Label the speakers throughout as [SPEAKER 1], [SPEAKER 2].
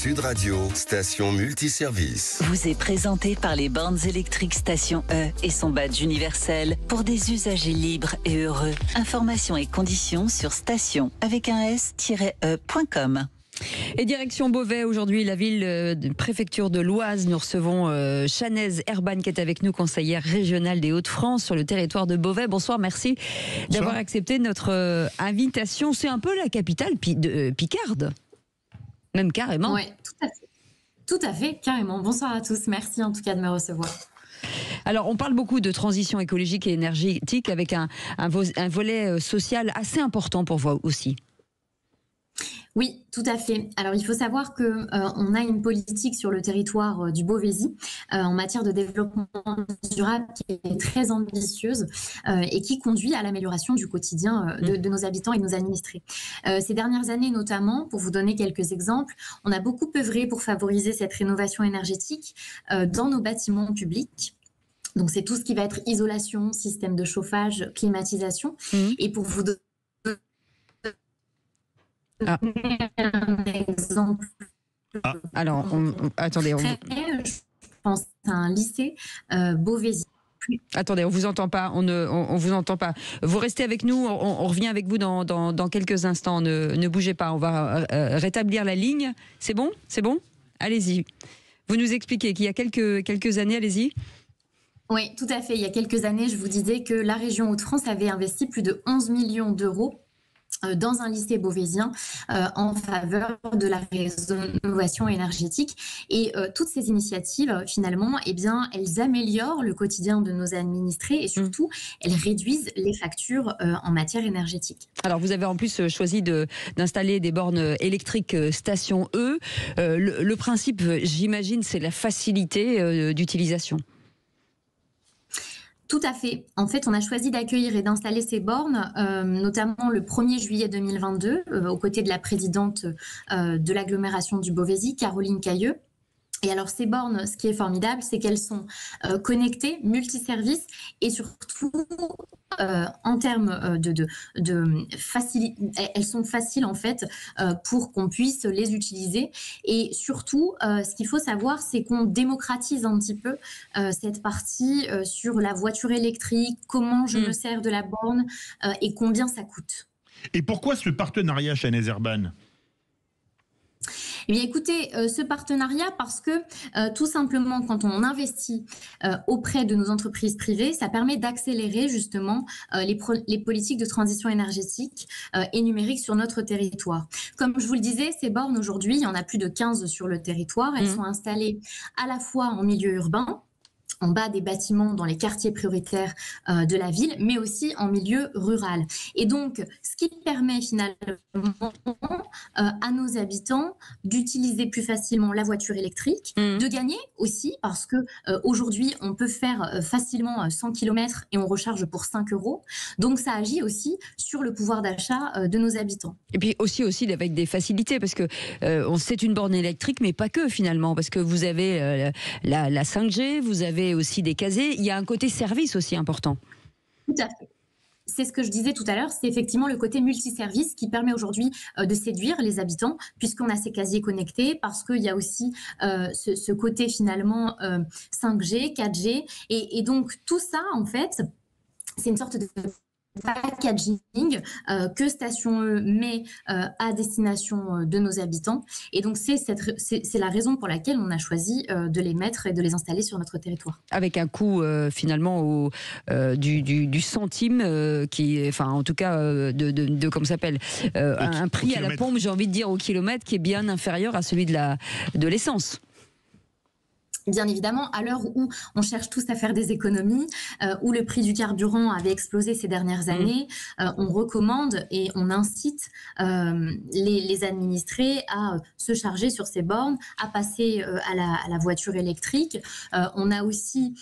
[SPEAKER 1] Sud Radio, station multiservice.
[SPEAKER 2] Vous est présenté par les bornes électriques Station E et son badge universel pour des usagers libres et heureux. Informations et conditions sur station avec un s-e.com.
[SPEAKER 3] Et direction Beauvais, aujourd'hui, la ville de préfecture de l'Oise. Nous recevons Chanaise Herban qui est avec nous, conseillère régionale des Hauts-de-France sur le territoire de Beauvais. Bonsoir, merci d'avoir accepté notre invitation. C'est un peu la capitale picarde, même carrément.
[SPEAKER 4] Oui, tout à fait, carrément. Bonsoir à tous, merci en tout cas de me recevoir.
[SPEAKER 3] Alors, on parle beaucoup de transition écologique et énergétique avec un volet social assez important pour vous aussi.
[SPEAKER 4] Oui, tout à fait. Alors, il faut savoir que on a une politique sur le territoire du Beauvaisis en matière de développement durable qui est très ambitieuse et qui conduit à l'amélioration du quotidien de nos habitants et de nos administrés. Ces dernières années, notamment, pour vous donner quelques exemples, on a beaucoup œuvré pour favoriser cette rénovation énergétique dans nos bâtiments publics. Donc, c'est tout ce qui va être isolation, système de chauffage, climatisation. Et pour vous donner un exemple.
[SPEAKER 3] Alors, attendez.
[SPEAKER 4] Je pense à un lycée Beauvaisis.
[SPEAKER 3] Attendez, on vous entend pas. On vous entend pas. Vous restez avec nous. On revient avec vous dans quelques instants. Ne bougez pas. On va rétablir la ligne. C'est bon ? C'est bon ? Allez-y. Vous nous expliquez qu'il y a quelques années. Allez-y.
[SPEAKER 4] Oui, tout à fait. Il y a quelques années, je vous disais que la région Hauts-de-France avait investi plus de 11 millions d'euros dans un lycée beauvaisien en faveur de la rénovation énergétique. Et toutes ces initiatives, finalement, eh bien, elles améliorent le quotidien de nos administrés et surtout, elles réduisent les factures en matière énergétique.
[SPEAKER 3] Alors, vous avez en plus choisi d'installer des bornes électriques Station E. Le principe, j'imagine, c'est la facilité d'utilisation.
[SPEAKER 4] Tout à fait. En fait, on a choisi d'accueillir et d'installer ces bornes, notamment le 1er juillet 2022, aux côtés de la présidente de l'agglomération du Beauvaisis, Caroline Cailleux. Et alors, ces bornes, ce qui est formidable, c'est qu'elles sont connectées, multiservices, et surtout, en termes elles sont faciles, en fait, pour qu'on puisse les utiliser. Et surtout, ce qu'il faut savoir, c'est qu'on démocratise un petit peu cette partie sur la voiture électrique, comment je me sers de la borne et combien ça coûte.
[SPEAKER 5] Et pourquoi ce partenariat, Chanaise Herban ?
[SPEAKER 4] Eh bien, écoutez, ce partenariat, parce que tout simplement, quand on investit auprès de nos entreprises privées, ça permet d'accélérer justement les politiques de transition énergétique et numérique sur notre territoire. Comme je vous le disais, ces bornes aujourd'hui, il y en a plus de 15 sur le territoire. Elles sont installées à la fois en milieu urbain, en bas des bâtiments dans les quartiers prioritaires de la ville, mais aussi en milieu rural. Et donc, ce qui permet finalement à nos habitants d'utiliser plus facilement la voiture électrique, de gagner aussi, parce que aujourd'hui, on peut faire facilement 100 km et on recharge pour 5 €. Donc, ça agit aussi sur le pouvoir d'achat de nos habitants.
[SPEAKER 3] Et puis aussi avec des facilités, parce que c'est une borne électrique, mais pas que finalement, parce que vous avez la 5G, vous avez aussi des casiers, il y a un côté service aussi important.
[SPEAKER 4] Tout à fait. C'est ce que je disais tout à l'heure, c'est effectivement le côté multiservice qui permet aujourd'hui de séduire les habitants, puisqu'on a ces casiers connectés, parce qu'il y a aussi ce côté finalement 5G, 4G, et donc tout ça en fait, c'est une sorte de packaging que Station E met à destination de nos habitants. Et donc, c'est la raison pour laquelle on a choisi de les mettre et de les installer sur notre territoire.
[SPEAKER 3] Avec un coût finalement du centime, enfin en tout cas comment ça s'appelle, un prix à la pompe, j'ai envie de dire, au kilomètre, qui est bien inférieur à celui de l'essence.
[SPEAKER 4] Bien évidemment, à l'heure où on cherche tous à faire des économies, où le prix du carburant avait explosé ces dernières années, on recommande et on incite les administrés à se charger sur ces bornes, à passer à la voiture électrique. On a aussi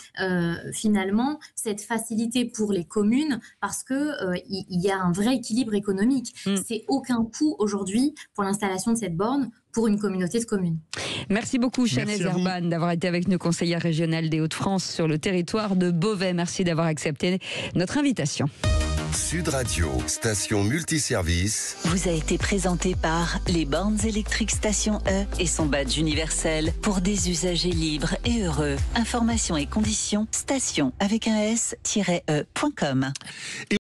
[SPEAKER 4] finalement cette facilité pour les communes parce que il y a un vrai équilibre économique. C'est aucun coût aujourd'hui pour l'installation de cette borne pour une communauté de communes.
[SPEAKER 3] Merci beaucoup Chanaise Herban d'avoir été avec nous, conseillère régionale des Hauts-de-France sur le territoire de Beauvais. Merci d'avoir accepté notre invitation.
[SPEAKER 1] Sud Radio, station multiservice.
[SPEAKER 2] Vous a été présenté par les bornes électriques Station E et son badge universel pour des usagers libres et heureux. Informations et conditions, station avec un s-e.com.